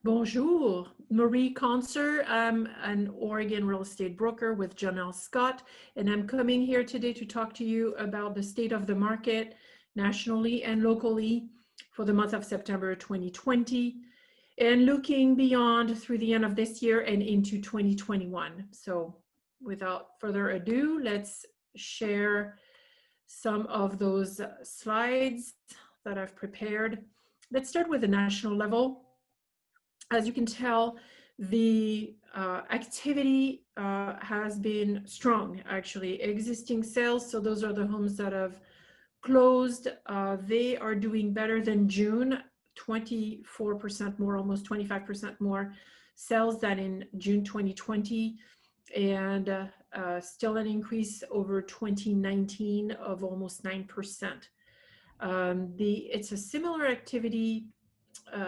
Bonjour, Marie Conser. I'm an Oregon real estate broker with Janelle Scott, and I'm coming here today to talk to you about the state of the market nationally and locally for the month of September 2020 and looking beyond through the end of this year and into 2021. So without further ado, let's share some of those slides that I've prepared. Let's start with the national level. As you can tell, the activity has been strong, actually. Existing sales, so those are the homes that have closed, they are doing better than June, 24% more, almost 25% more sales than in June 2020, and still an increase over 2019 of almost 9%. It's a similar activity,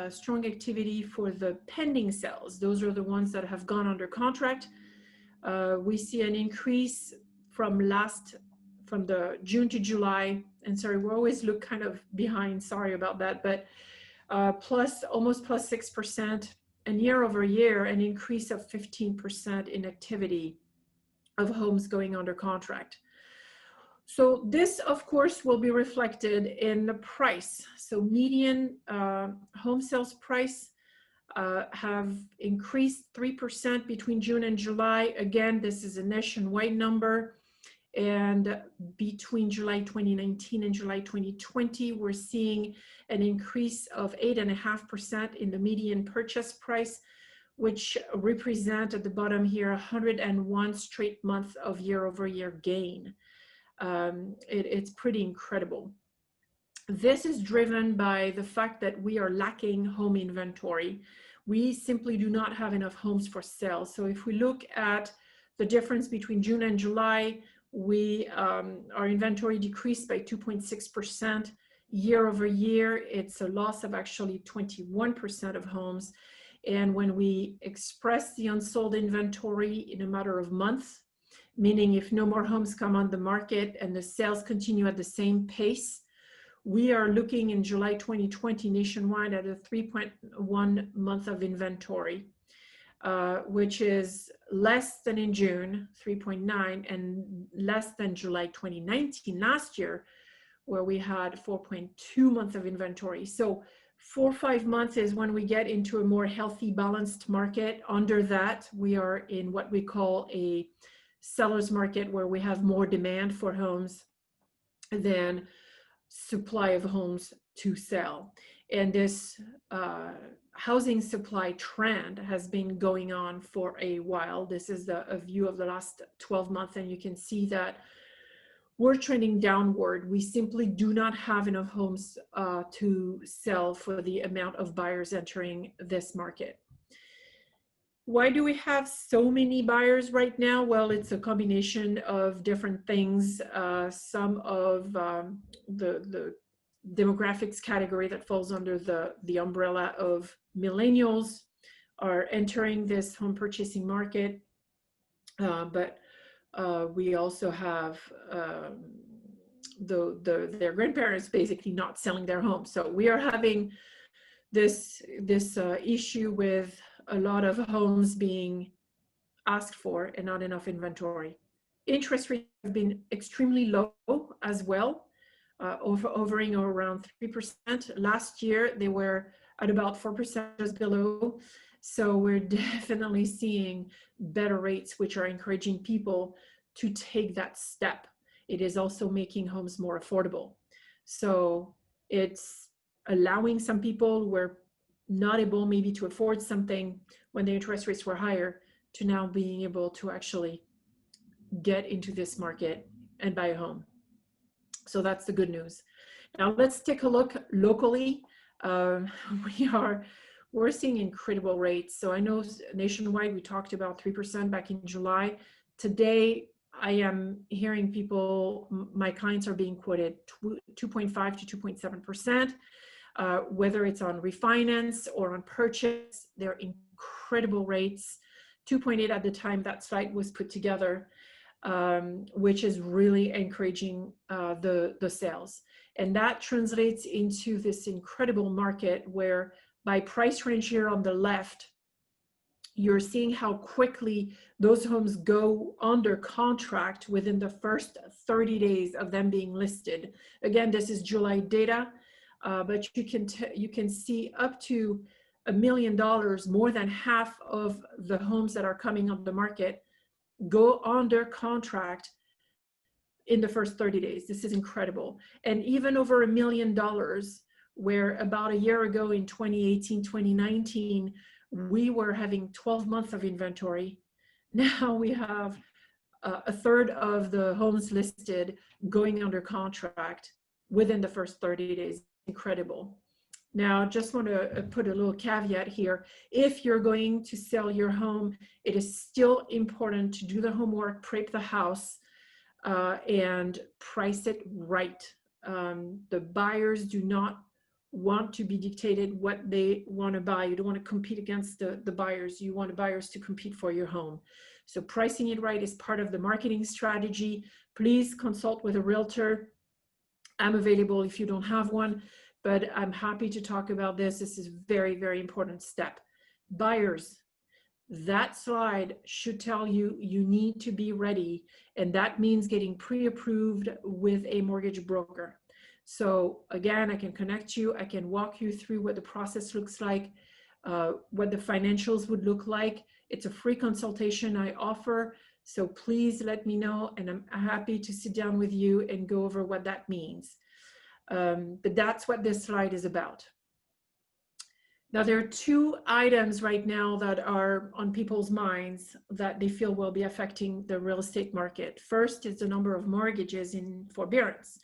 strong activity for the pending sales. Those are the ones that have gone under contract. We see an increase from the June to July, and sorry, we always look kind of behind, sorry about that, but almost plus 6%, and year over year, an increase of 15% in activity of homes going under contract. So this, of course, will be reflected in the price. So median home sales price have increased 3% between June and July. Again, this is a nationwide number. And between July 2019 and July 2020, we're seeing an increase of 8.5% in the median purchase price, which represent at the bottom here 101 straight months of year-over-year gain. It's pretty incredible. This is driven by the fact that we are lacking home inventory. We simply do not have enough homes for sale. So if we look at the difference between June and July, our inventory decreased by 2.6%. Year over year, it's a loss of actually 21% of homes. And when we express the unsold inventory in a matter of months, meaning if no more homes come on the market and the sales continue at the same pace, we are looking in July 2020 nationwide at a 3.1 month of inventory, which is less than in June, 3.9, and less than July 2019 last year, where we had 4.2 months of inventory. So 4 or 5 months is when we get into a more healthy, balanced market. Under that, we are in what we call a seller's market, where we have more demand for homes than supply of homes to sell. And this housing supply trend has been going on for a while. This is a view of the last 12 months, and you can see that we're trending downward. We simply do not have enough homes to sell for the amount of buyers entering this market. Why do we have so many buyers right now? Well, it's a combination of different things. Some of the demographics category that falls under the umbrella of millennials are entering this home purchasing market, but we also have their grandparents basically not selling their home. So we are having this issue with a lot of homes being asked for and not enough inventory. Interest rates have been extremely low as well, hovering around 3%. Last year, they were at about 4%, just below. So we're definitely seeing better rates, which are encouraging people to take that step. It is also making homes more affordable. So it's allowing some people were not able maybe to afford something when the interest rates were higher to now being able to actually get into this market and buy a home. So that's the good news. Now let's take a look locally. We're seeing incredible rates. So I know nationwide we talked about 3% back in July. Today I am hearing people, my clients are being quoted 2.5 to 2.7%. Whether it's on refinance or on purchase, they're incredible rates. 2.8 at the time that slide was put together, which is really encouraging the sales. And that translates into this incredible market where by price range here on the left, you're seeing how quickly those homes go under contract within the first 30 days of them being listed. Again, this is July data, but you can see up to $1 million, more than half of the homes that are coming on the market go under contract in the first 30 days. This is incredible. And even over $1 million, where about a year ago in 2018, 2019, we were having 12 months of inventory. Now we have a third of the homes listed going under contract within the first 30 days. Incredible. Now, just want to put a little caveat here. If you're going to sell your home, it is still important to do the homework, prep the house, and price it right. The buyers do not want to be dictated what they want to buy. You don't want to compete against the buyers. You want the buyers to compete for your home. So pricing it right is part of the marketing strategy. Please consult with a realtor. I'm available if you don't have one, but I'm happy to talk about this. This is a very, very important step. Buyers, that slide should tell you you need to be ready, and that means getting pre-approved with a mortgage broker. So again, I can connect you, I can walk you through what the process looks like, what the financials would look like. It's a free consultation I offer, so please let me know, and I'm happy to sit down with you and go over what that means. But that's what this slide is about. Now, there are two items right now that are on people's minds that they feel will be affecting the real estate market. First is the number of mortgages in forbearance.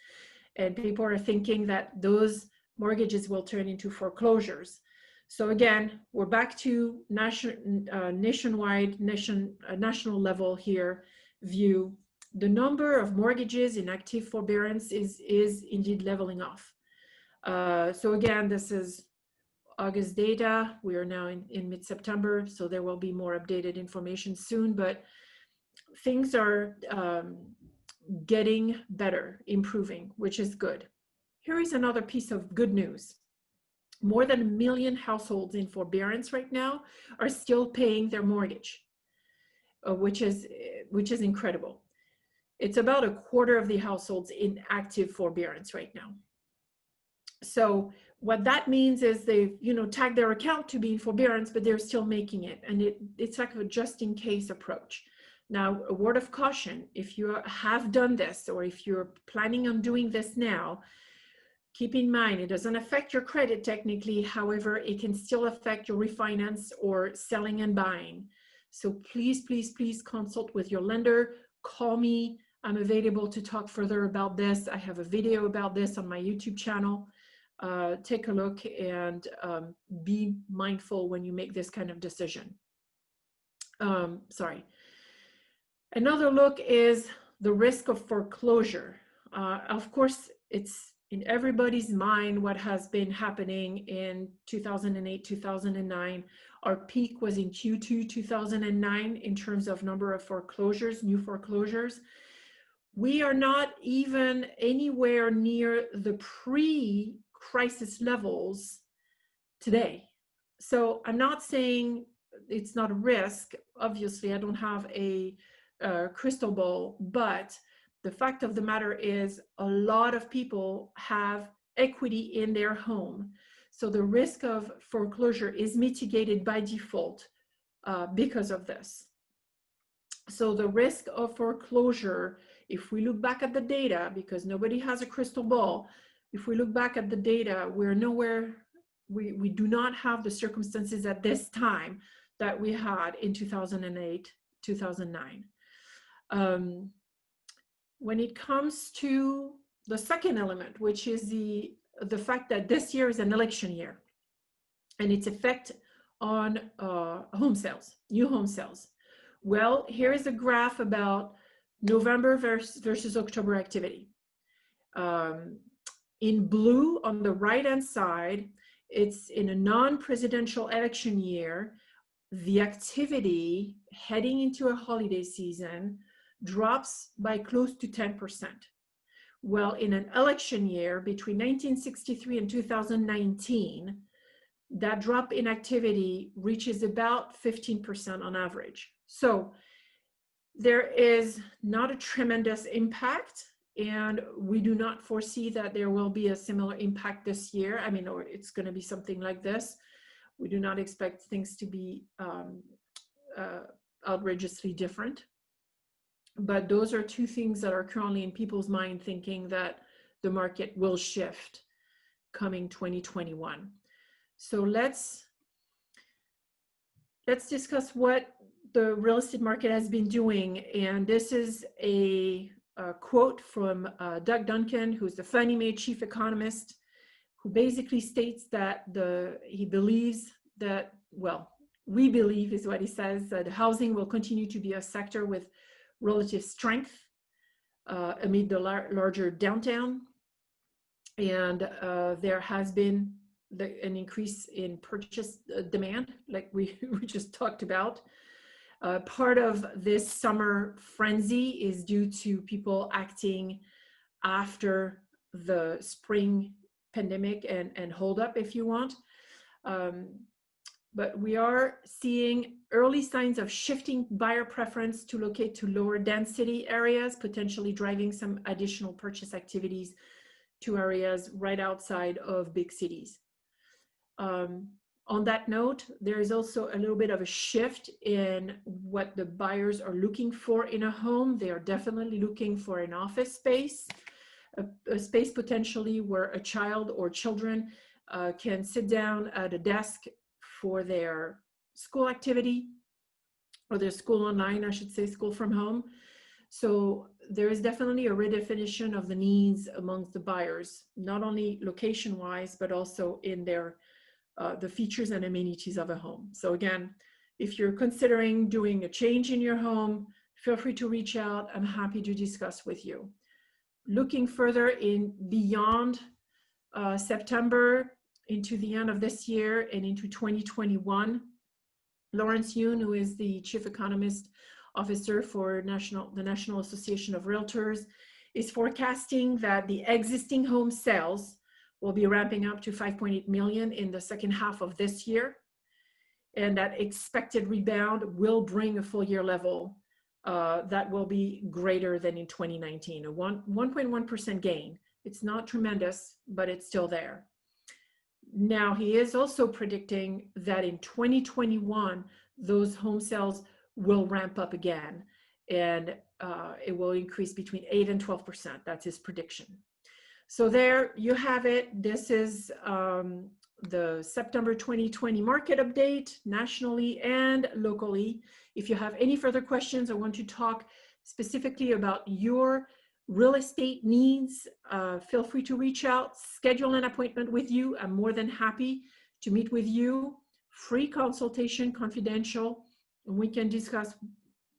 And people are thinking that those mortgages will turn into foreclosures. So again, we're back to national level here view. The number of mortgages in active forbearance is indeed leveling off. So again, this is August data. We are now in mid-September, so there will be more updated information soon, but things are getting better, improving, which is good. Here is another piece of good news. More than 1 million households in forbearance right now are still paying their mortgage, which is incredible. It's about a quarter of the households in active forbearance right now. So what that means is they've, tagged their account to be in forbearance, but they're still making it. And it's like a just in case approach. Now, a word of caution, if you have done this, or if you're planning on doing this now, keep in mind, it doesn't affect your credit technically. However, it can still affect your refinance or selling and buying. So please, please, please consult with your lender. Call me. I'm available to talk further about this. I have a video about this on my YouTube channel. Take a look and be mindful when you make this kind of decision. Another look is the risk of foreclosure. Of course, it's in everybody's mind what has been happening in 2008, 2009. Our peak was in Q2 2009 in terms of number of foreclosures, new foreclosures. We are not even anywhere near the pre-crisis levels today. So I'm not saying it's not a risk. Obviously, I don't have a crystal ball, but the fact of the matter is a lot of people have equity in their home. So the risk of foreclosure is mitigated by default because of this. So the risk of foreclosure, if we look back at the data, because nobody has a crystal ball, if we look back at the data, we're nowhere, we do not have the circumstances at this time that we had in 2008, 2009. When it comes to the second element, which is the fact that this year is an election year and its effect on home sales, new home sales. Well, here is a graph about November versus October activity. In blue on the right-hand side, it's in a non-presidential election year, the activity heading into a holiday season drops by close to 10%. Well, in an election year between 1963 and 2019, that drop in activity reaches about 15% on average. So there is not a tremendous impact, and we do not foresee that there will be a similar impact this year. I mean, or it's going to be something like this. We do not expect things to be outrageously different. But those are two things that are currently in people's mind, thinking that the market will shift coming 2021. So let's discuss what the real estate market has been doing. And this is a quote from Doug Duncan, who's the Fannie Mae chief economist, who basically states that he believes that, well, we believe is what he says, that housing will continue to be a sector with relative strength amid the larger downtown. And there has been an increase in purchase demand, like we just talked about. Part of this summer frenzy is due to people acting after the spring pandemic and hold up, if you want. But we are seeing early signs of shifting buyer preference to locate to lower density areas, potentially driving some additional purchase activities to areas right outside of big cities. On that note, there is also a little bit of a shift in what the buyers are looking for in a home. They are definitely looking for an office space, a space potentially where a child or children can sit down at a desk for their school activity, or their school online, I should say, school from home. So there is definitely a redefinition of the needs amongst the buyers, not only location-wise, but also in their the features and amenities of a home. So again, if you're considering doing a change in your home, feel free to reach out. I'm happy to discuss with you. Looking further in beyond September into the end of this year and into 2021, Lawrence Yun, who is the Chief Economist Officer for the National Association of Realtors, is forecasting that the existing home sales will be ramping up to 5.8 million in the second half of this year. And that expected rebound will bring a full year level that will be greater than in 2019, a 1.1% gain. It's not tremendous, but it's still there. Now, he is also predicting that in 2021, those home sales will ramp up again, and it will increase between 8 and 12%. That's his prediction. So there you have it. This is the September 2020 market update nationally and locally. If you have any further questions or want to talk specifically about your real estate needs, feel free to reach out, schedule an appointment with you. I'm more than happy to meet with you. Free consultation, confidential, and we can discuss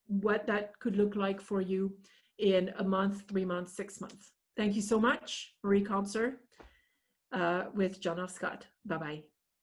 what that could look like for you in a month, 3 months, 6 months. Thank you so much. Marie Conser with John F. Scott. Bye-bye.